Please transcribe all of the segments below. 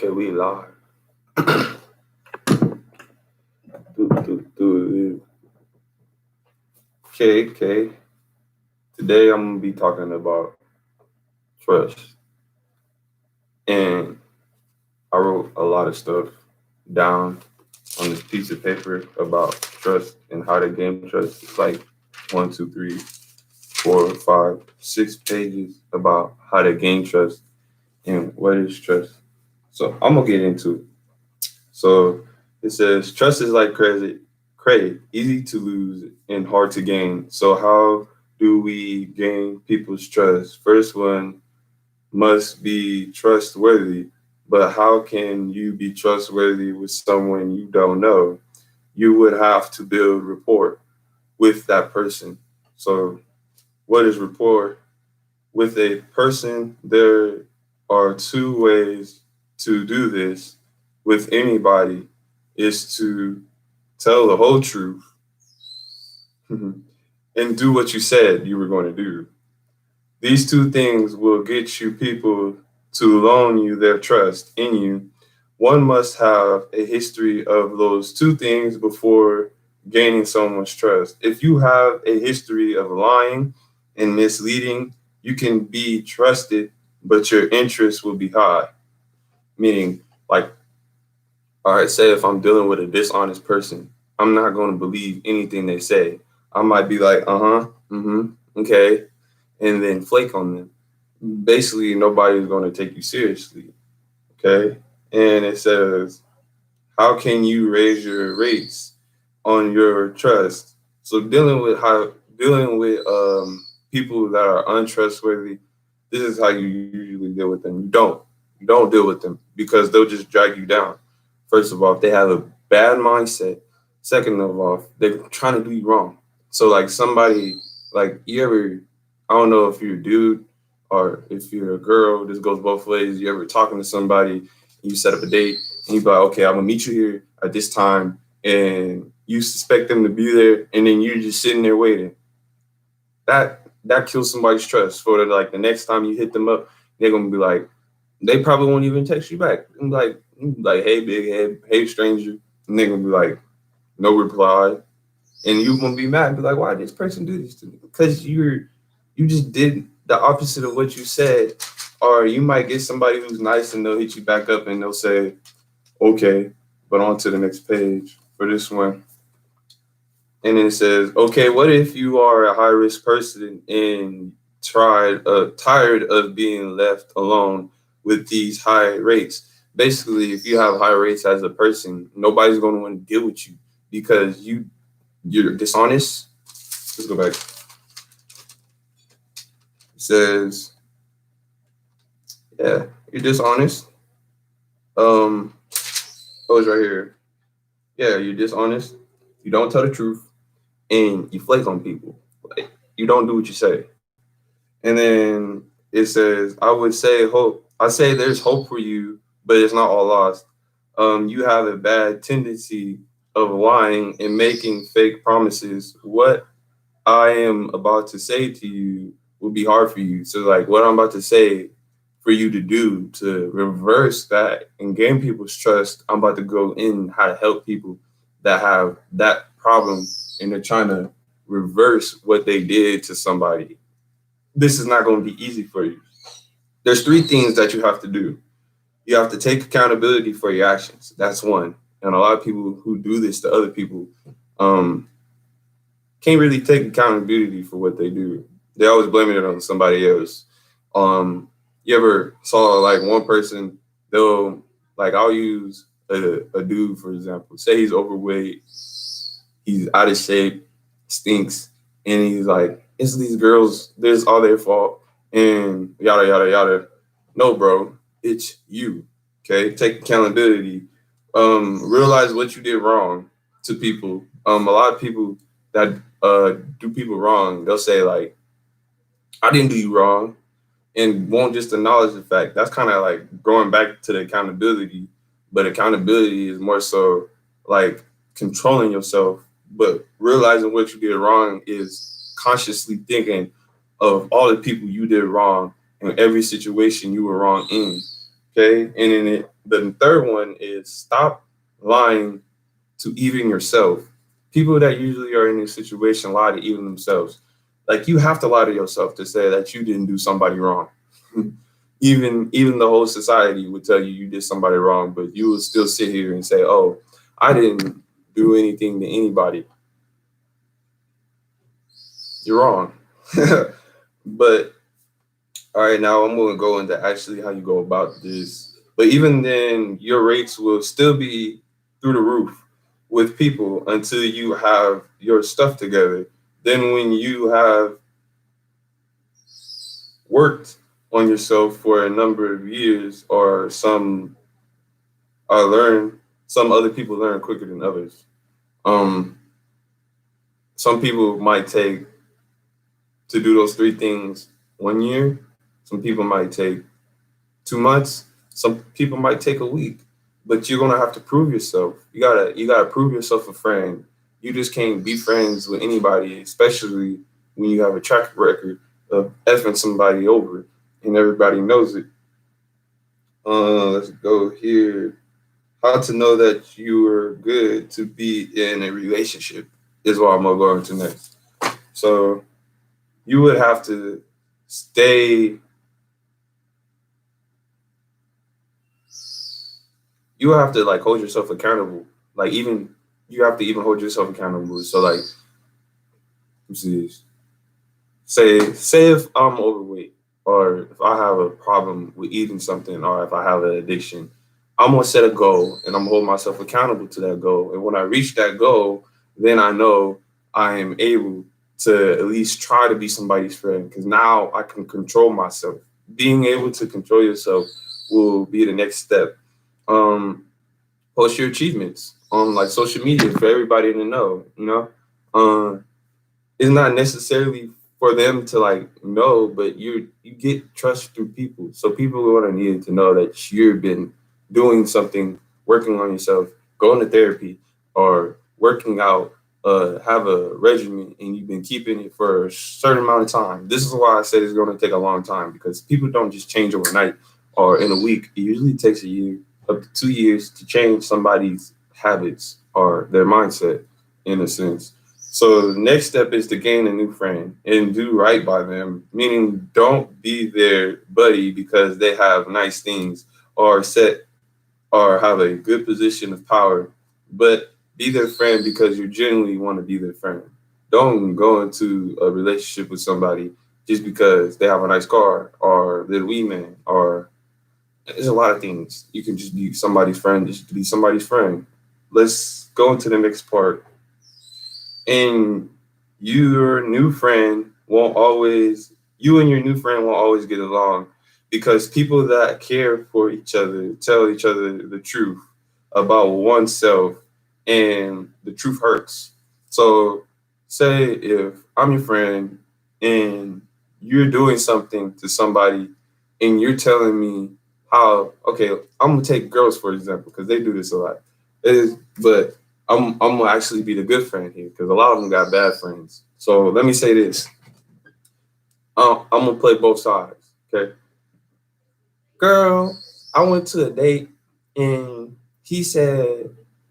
Okay, we live. Do. Okay. Today I'm gonna be talking about trust, and I wrote a lot of stuff down on this piece of paper about trust and how to gain trust. It's like 1, 2, 3, 4, 5, 6 pages about how to gain trust and what is trust. So I'm gonna get into it. So it says trust is like credit, easy to lose and hard to gain. So how do we gain people's trust? First one must be trustworthy. But how can you be trustworthy with someone you don't know? You would have to build rapport with that person. So what is rapport? With a person, there are two ways to do this with anybody is to tell the whole truth and do what you said you were going to do. These two things will get you people to loan you their trust in you. One must have a history of those two things before gaining someone's trust. If you have a history of lying and misleading, you can be trusted, but your interest will be high. Meaning, like, all right, say if I'm dealing with a dishonest person, I'm not going to believe anything they say. I might be like, okay, and then flake on them. Basically, nobody's going to take you seriously, okay? And it says, how can you raise your rates on your trust? So dealing with people that are untrustworthy, this is how you usually deal with them. You don't deal with them because they'll just drag you down. First of all, if they have a bad mindset. Second of all, they're trying to do you wrong. So like somebody like you ever, I don't know if you're a dude or if you're a girl. This goes both ways. You ever talking to somebody, and you set up a date, and you be like, okay, I'm gonna meet you here at this time, and you suspect them to be there, and then you're just sitting there waiting. That kills somebody's trust. For like the next time you hit them up, they're gonna be like, they probably won't even text you back. And like, hey, big head, hey, stranger, and they're gonna be like, no reply, and you gonna be mad and be like, why did this person do this to me? Because you just did the opposite of what you said. Or you might get somebody who's nice and they'll hit you back up and they'll say, okay, but on to the next page for this one. And then it says, okay, what if you are a high risk person and tired of being left alone with these high rates? Basically, if you have high rates as a person, nobody's going to want to deal with you because you're dishonest. Let's go back. It says, yeah, you're dishonest. Oh, it's right here. Yeah, you're dishonest. You don't tell the truth, and you flake on people. Like, you don't do what you say. And then it says, I would say hope. I say there's hope for you, but it's not all lost. You have a bad tendency of lying and making fake promises. What I am about to say to you will be hard for you. So, like, what I'm about to say for you to do to reverse that and gain people's trust, I'm about to go in how to help people that have that problem and they're trying to reverse what they did to somebody. This is not going to be easy for you. There's three things that you have to do. You have to take accountability for your actions. That's one. And a lot of people who do this to other people um, can't really take accountability for what they do. They always blaming it on somebody else. You ever saw like one person, they'll like I'll use a dude for example. Say he's overweight, he's out of shape, stinks, and he's like, it's these girls, this all their fault, and yada yada yada. No, bro, it's you. Okay, take accountability. Realize what you did wrong to people. A lot of people that do people wrong, they'll say like, I didn't do you wrong, and won't just acknowledge the fact. That's kind of like going back to the accountability, but accountability is more so like controlling yourself, but realizing what you did wrong is consciously thinking of all the people you did wrong and every situation you were wrong in. Okay, and then The third one is stop lying to even yourself. People that usually are in this situation lie to even themselves. Like you have to lie to yourself to say that you didn't do somebody wrong. Even the whole society would tell you you did somebody wrong, but you would still sit here and say, "Oh, I didn't do anything to anybody." You're wrong. But all right, now I'm going to go into actually how you go about this. But even then, your rates will still be through the roof with people until you have your stuff together. Then, when you have worked on yourself for a number of years, or learn, some other people learn quicker than others. Um, some people might take to do those three things 1 year. Some people might take 2 months. Some people might take a week, but you're gonna have to prove yourself. You gotta prove yourself a friend. You just can't be friends with anybody, especially when you have a track record of effing somebody over and everybody knows it. Let's go here. How to know that you are good to be in a relationship is what I'm gonna go into next. So you would have to stay you have to like hold yourself accountable. Like even you have to even hold yourself accountable. So like, let's see, say if I'm overweight or if I have a problem with eating something or if I have an addiction, I'm gonna set a goal and I'm gonna hold myself accountable to that goal. And when I reach that goal, then I know I am able to at least try to be somebody's friend because now I can control myself. Being able to control yourself will be the next step. Um, Post your achievements on like social media for everybody to know. It's not necessarily for them to like know, but you get trust through people. So people are gonna need to know that you've been doing something, working on yourself, going to therapy, or working out. Have a regimen and you've been keeping it for a certain amount of time. This is why I said it's going to take a long time because people don't just change overnight or in a week. It usually takes a year, up to 2 years to change somebody's habits or their mindset in a sense. So the next step is to gain a new friend and do right by them, meaning don't be their buddy because they have nice things or set or have a good position of power, but be their friend because you genuinely want to be their friend. Don't go into a relationship with somebody just because they have a nice car or they're the wee man or there's a lot of things. You can just be somebody's friend, just to be somebody's friend. Let's go into the next part. And your new friend won't always, you and your new friend won't always get along because people that care for each other tell each other the truth about oneself, and the truth hurts. So, say if I'm your friend and you're doing something to somebody and you're telling me how, okay, I'm gonna take girls for example because they do this a lot. But I'm gonna actually be the good friend here because a lot of them got bad friends. So let me say this: I'm gonna play both sides. Okay, girl, I went to a date and he said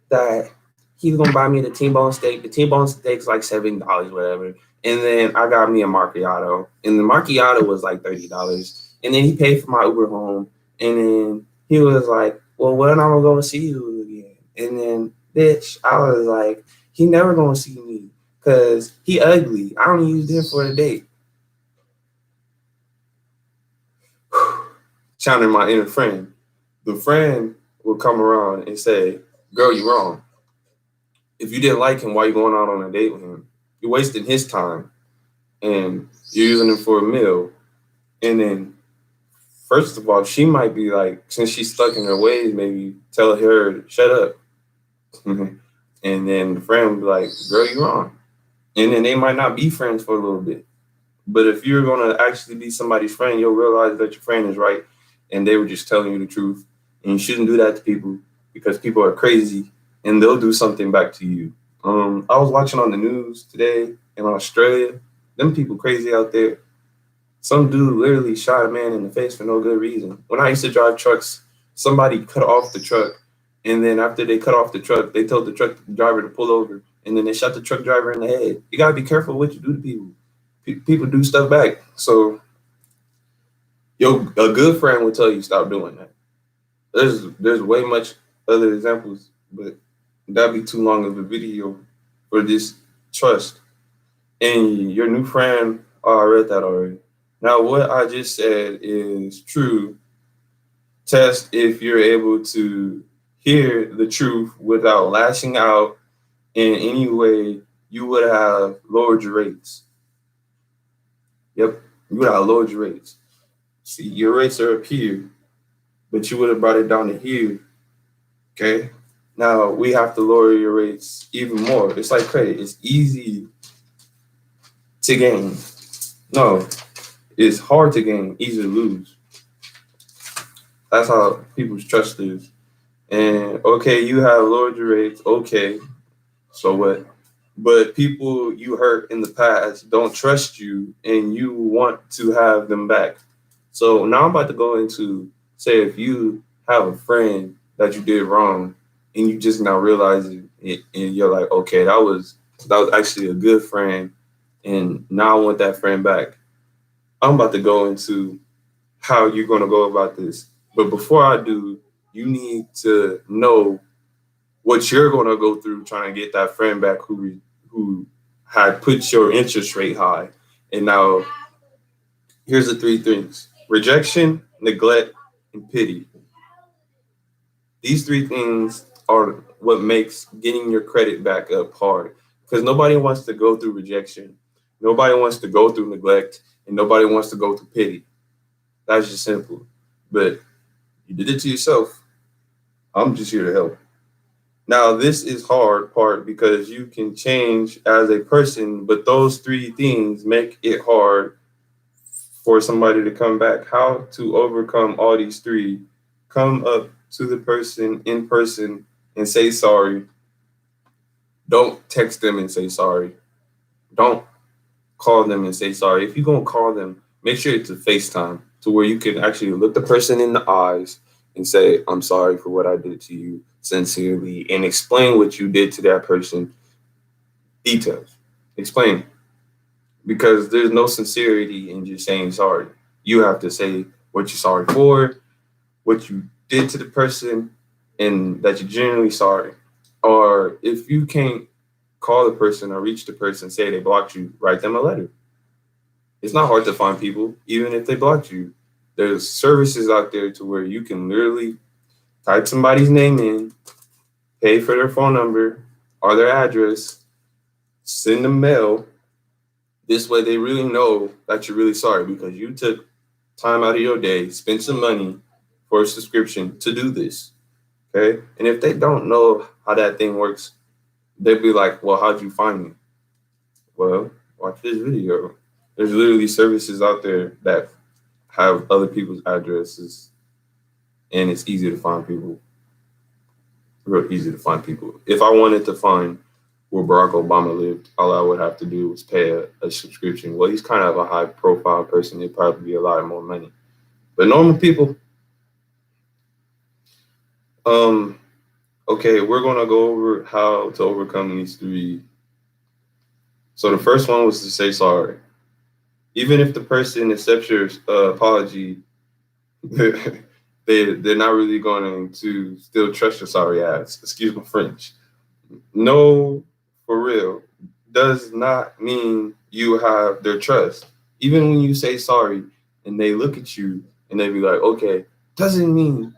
that he's gonna buy me the T-bone steak. The T-bone steak's like $7, whatever. And then I got me a macchiato, and the macchiato was like $30. And then he paid for my Uber home, and then he was like, "Well, when am I gonna see you again?" And then, bitch, I was like, "He never gonna see me because he ugly. I only used him for a date." Channeling my inner friend, the friend will come around and say, "Girl, you wrong. If you didn't like him, why you going out on a date with him? You're wasting his time and you're using him for a meal." And then, first of all, she might be like, since she's stuck in her ways, maybe tell her to shut up. And then the friend will be like, "Girl, you wrong." And then they might not be friends for a little bit. But if you're gonna actually be somebody's friend, you'll realize that your friend is right and they were just telling you the truth. And you shouldn't do that to people because people are crazy and they'll do something back to you. I was watching on the news today in Australia. Them people crazy out there. Some dude literally shot a man in the face for no good reason. When I used to drive trucks, somebody cut off the truck, and then after they cut off the truck, they told the truck driver to pull over, and then they shot the truck driver in the head. You gotta be careful what you do to people. People do stuff back. So a good friend will tell you stop doing that. There's way much other examples, but that'd be too long of a video for this trust. And your new friend, oh, I read that already. Now, what I just said is true. Test if you're able to hear the truth without lashing out in any way. You would have lowered your rates. Yep, you would have lowered your rates. See, your rates are up here, but you would have brought it down to here. Okay. Now we have to lower your rates even more. It's like credit. It's easy to gain. No, it's hard to gain, easy to lose. That's how people's trust is. And okay, you have lowered your rates. Okay, so what? But people you hurt in the past don't trust you, and you want to have them back. So now I'm about to go into, say, if you have a friend that you did wrong, and you just now realize it, and you're like, okay, that was actually a good friend, and now I want that friend back. I'm about to go into how you're going to go about this. But before I do, you need to know what you're going to go through trying to get that friend back who had put your interest rate high. And now here's the three things: rejection, neglect, and pity. These three things are what makes getting your credit back up hard, because nobody wants to go through rejection, nobody wants to go through neglect, and nobody wants to go through pity. That's just simple. But you did it to yourself. I'm just here to help. Now, this is hard part because you can change as a person, but those three things make it hard for somebody to come back. How to overcome all these three: come up to the person in person and say sorry. Don't text them and say sorry. Don't call them and say sorry. If you're going to call them, make sure it's a FaceTime to where you can actually look the person in the eyes and say, I'm sorry for what I did to you sincerely, and explain what you did to that person. Details. Explain. Because there's no sincerity in just saying sorry. You have to say what you're sorry for, what you did to the person, and that you're genuinely sorry. Or if you can't call the person or reach the person, say they blocked you, write them a letter. It's not hard to find people, even if they blocked you. There's services out there to where you can literally type somebody's name in, pay for their phone number or their address, send them mail. This way they really know that you're really sorry because you took time out of your day, spent some money for a subscription to do this. Okay. And if they don't know how that thing works, they'd be like, well, how'd you find me? Well, watch this video. There's literally services out there that have other people's addresses, and it's easy to find people. Real easy to find people. If I wanted to find where Barack Obama lived, all I would have to do was pay a subscription. Well, he's kind of a high profile person. It'd probably be a lot more money. But normal people, okay, we're going to go over how to overcome these three. So the first one was to say sorry. Even if the person accepts your apology, they're not really going to still trust your sorry ass. Excuse my French. No, for real, does not mean you have their trust. Even when you say sorry and they look at you and they be like, okay, doesn't mean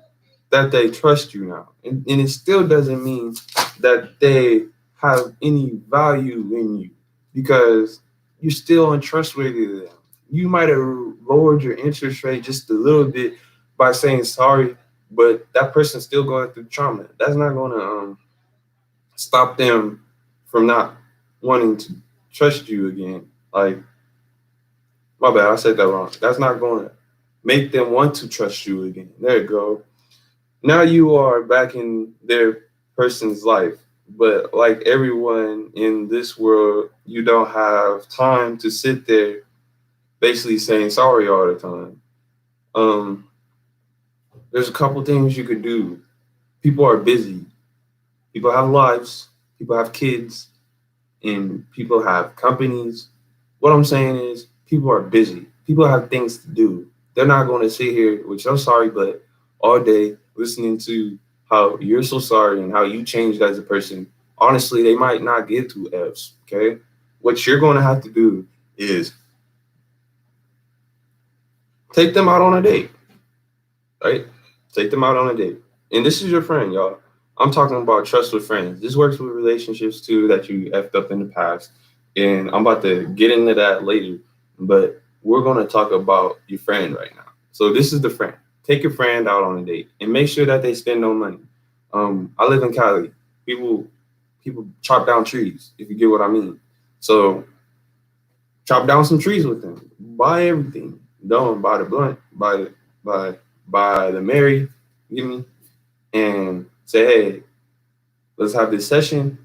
that they trust you now. And it still doesn't mean that they have any value in you because you're still untrustworthy to them. You might have lowered your interest rate just a little bit by saying sorry, but that person's still going through trauma. That's not going to stop them from not wanting to trust you again. Like, my bad, I said that wrong. That's not going to make them want to trust you again. There you go. Now you are back in their person's life. But like everyone in this world, you don't have time to sit there basically saying sorry all the time. There's a couple things you could do. People are busy. People have lives. People have kids, and people have companies. What I'm saying is, people are busy. People have things to do. They're not going to sit here, which I'm sorry, but all day listening to how you're so sorry and how you changed as a person. Honestly, they might not give two F's. Okay, what you're going to have to do is take them out on a date, right? Take them out on a date. And this is your friend, y'all. I'm talking about trust with friends. This works with relationships too that you effed up in the past. And I'm about to get into that later. But we're going to talk about your friend right now. So this is the friend. Take your friend out on a date and make sure that they spend no money. I live in Cali. People people chop down trees, if you get what I mean. So chop down some trees with them. Buy everything. Don't buy the blunt, buy buy the Mary, give me, and say, hey, let's have this session.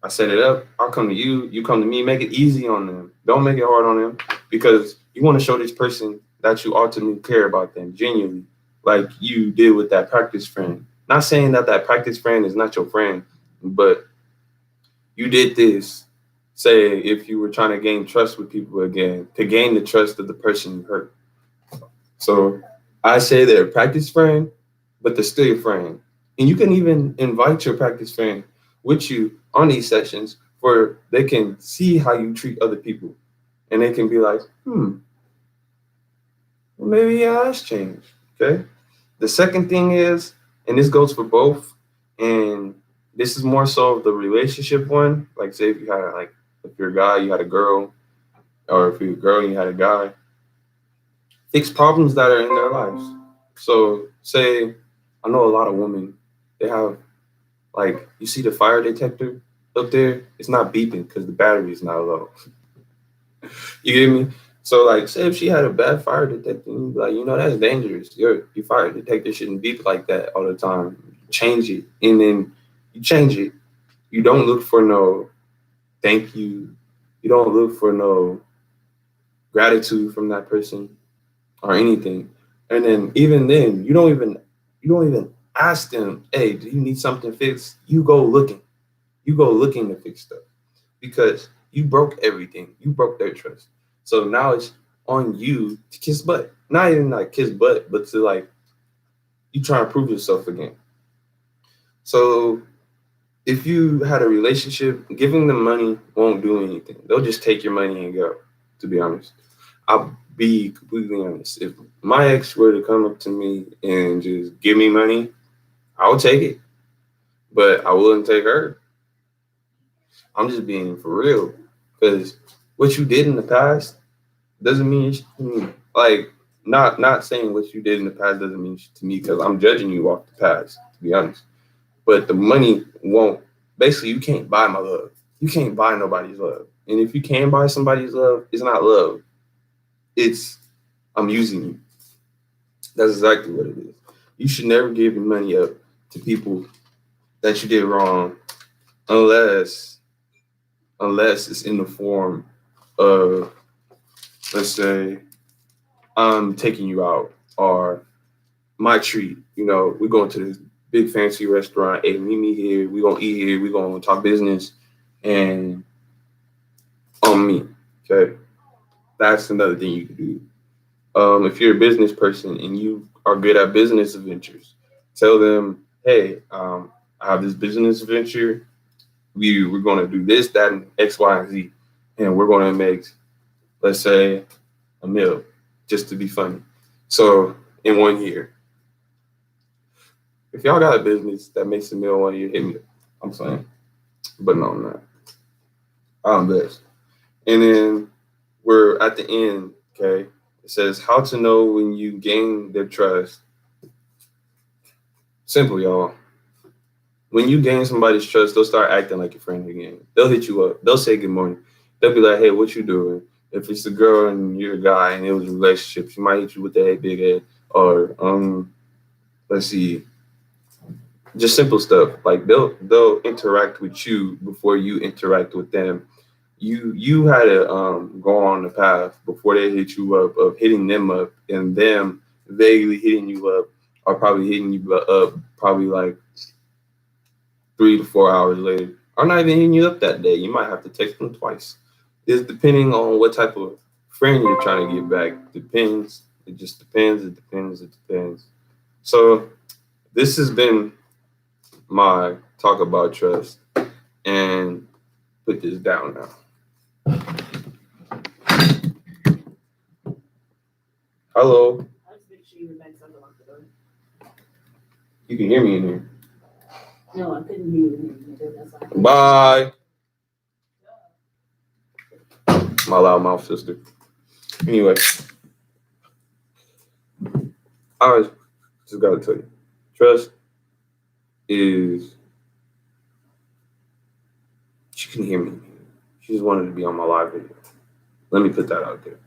I set it up. I'll come to you. You come to me. Make it easy on them. Don't make it hard on them because you want to show this person that you ultimately care about them genuinely, like you did with that practice friend. Not saying that that practice friend is not your friend, but you did this. Say if you were trying to gain trust with people again, to gain the trust of the person you hurt. So I say they're a practice friend, but they're still your friend. And you can even invite your practice friend with you on these sessions where they can see how you treat other people. And they can be like, well, maybe yeah, that's changed. Okay. The second thing is, and this goes for both, and this is more so of the relationship one. Like say if you had like if you're a guy, you had a girl, or if you're a girl, you had a guy, fix problems that are in their lives. So, say I know a lot of women, they have like you see the fire detector up there, it's not beeping because the battery is not low. You get me? So, like, say if she had a bad fire detector, you'd be like, that's dangerous. Your fire detector shouldn't beep like that all the time. Change it, and then you change it. You don't look for no thank you. You don't look for no gratitude from that person or anything. And then even then, you don't even ask them, hey, do you need something fixed? You go looking. You go looking to fix stuff because you broke everything. You broke their trust. So now it's on you to kiss butt. Not even like kiss butt, but to like you try to prove yourself again. So if you had a relationship, giving them money won't do anything. They'll just take your money and go, to be honest. I'll be completely honest. If my ex were to come up to me and just give me money, I would take it, but I wouldn't take her. I'm just being for real because what you did in the past doesn't mean shit to me. Like not saying what you did in the past doesn't mean shit to me because I'm judging you off the past. To be honest, but the money won't. Basically, you can't buy my love. You can't buy nobody's love. And if you can buy somebody's love, it's not love. It's I'm using you. That's exactly what it is. You should never give your money up to people that you did wrong unless it's in the form of, let's say, I'm taking you out or my treat. We're going to this big fancy restaurant. Hey, meet me here. We're gonna eat here. We're gonna talk business and on me. Okay. That's another thing you can do. If you're a business person and you are good at business ventures, tell them, hey, I have this business venture. We're going to do this, that, and X, Y, and Z, and we're going to make, let's say, a meal, just to be funny. So in 1 year, if y'all got a business that makes a meal 1 year, hit me. I'm saying, but no, I'm not. I'm best. And then we're at the end. Okay, it says how to know when you gain their trust. Simple, y'all. When you gain somebody's trust, they'll start acting like your friend again. They'll hit you up. They'll say good morning. They'll be like, hey, what you doing? If it's a girl and you're a guy and it was a relationship, she might hit you with the hey, big head. Or let's see, just simple stuff. Like they'll interact with you before you interact with them. You had to go on the path before they hit you up of hitting them up and them vaguely hitting you up are probably hitting you up probably like 3 to 4 hours later. Or not even hitting you up that day. You might have to text them twice. It's depending on what type of friend you're trying to get back. Depends. It just depends. It depends. It depends. So this has been my talk about trust, and put this down now. Hello. I'll just make sure you remember something lock the door. You can hear me in here. No, I couldn't hear you. That's why. Bye. My loudmouth sister. Anyway, I just gotta tell you, trust is. She can hear me. She just wanted to be on my live video. Let me put that out there.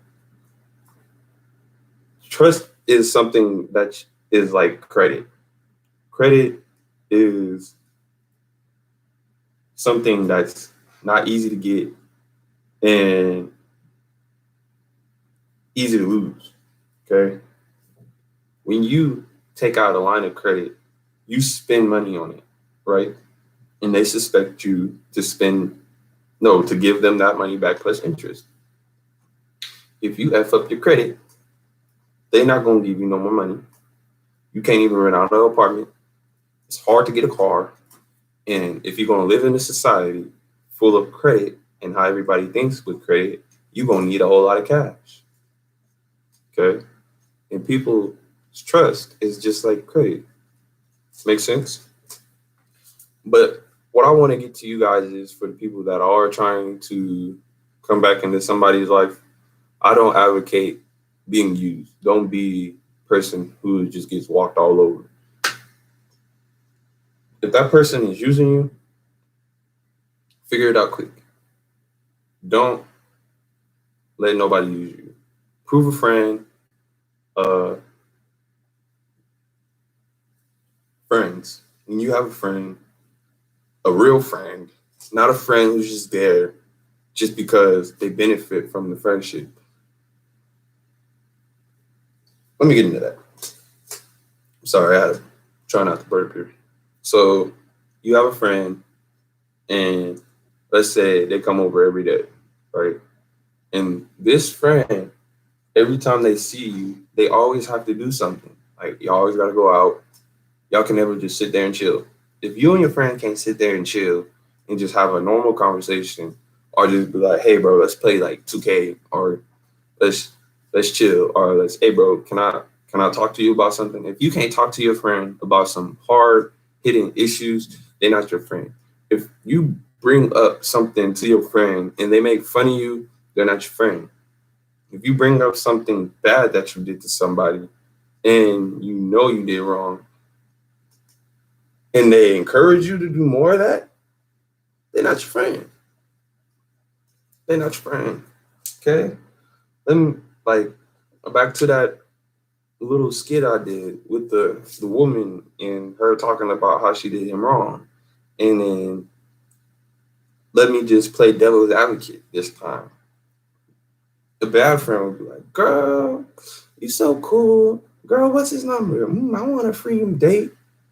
Trust is something that is like credit. Credit is something that's not easy to get and easy to lose. Okay. When you take out a line of credit, you spend money on it, right? And they suspect you to give them that money back plus interest. If you F up your credit, they're not going to give you no more money. You can't even rent out an apartment. It's hard to get a car. And if you're going to live in a society full of credit and how everybody thinks with credit, you're going to need a whole lot of cash. Okay? And people's trust is just like credit. Makes sense? But what I want to get to you guys is for the people that are trying to come back into somebody's life, I don't advocate being used. Don't be a person who just gets walked all over. If that person is using you, figure it out quick. Don't let nobody use you. Prove a friend. Friends. When you have a friend, a real friend, not a friend who's just there just because they benefit from the friendship. Let me get into that. I'm sorry, I had to try not to burp here. So you have a friend, and let's say they come over every day, right? And this friend, every time they see you, they always have to do something. Like, you always got to go out. Y'all can never just sit there and chill. If you and your friend can't sit there and chill and just have a normal conversation, or just be like, hey, bro, let's play like 2K, or let's chill, or hey, bro, can I talk to you about something? If you can't talk to your friend about some hard hitting issues, they're not your friend. If you bring up something to your friend and they make fun of you, they're not your friend. If you bring up something bad that you did to somebody and you know you did wrong, and they encourage you to do more of that, they're not your friend. They're not your friend. Okay? Then, back to that little skit I did with the woman and her talking about how she did him wrong. And then let me just play devil's advocate this time. The bad friend would be like, girl, you so cool. Girl, what's his number? I want a free date.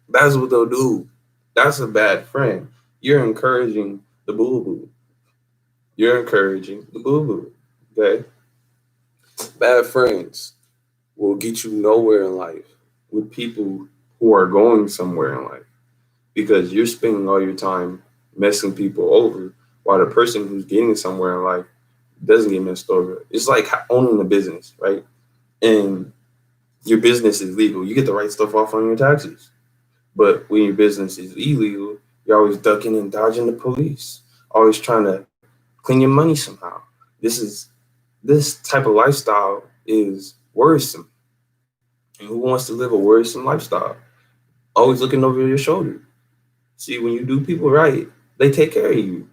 That's what they'll do. That's a bad friend. You're encouraging the boo-boo. You're encouraging the boo-boo. Okay? Bad friends will get you nowhere in life with people who are going somewhere in life, because you're spending all your time messing people over while the person who's getting somewhere in life doesn't get messed over. It's like owning a business, right? And your business is legal. You get to write stuff off on your taxes. But when your business is illegal, you're always ducking and dodging the police, always trying to clean your money somehow. This type of lifestyle is worrisome. And who wants to live a worrisome lifestyle? Always looking over your shoulder. See, when you do people right, they take care of you.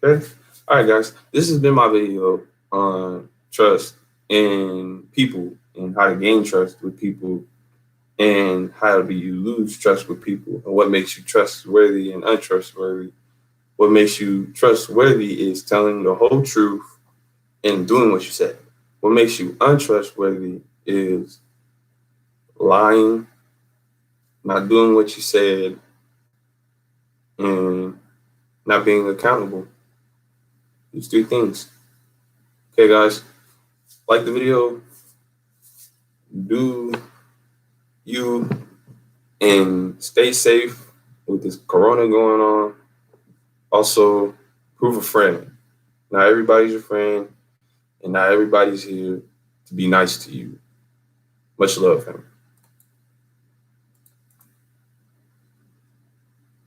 Okay? All right, guys. This has been my video on trust and people, and how to gain trust with people, and how do you lose trust with people, and what makes you trustworthy and untrustworthy. What makes you trustworthy is telling the whole truth and doing what you said. What makes you untrustworthy is lying not doing what you said, and not being accountable. These 3 things. Okay, guys, like the video, do you, and stay safe with this corona going on. Also, prove a friend. Not everybody's your friend, and not everybody's here to be nice to you. Much love, family.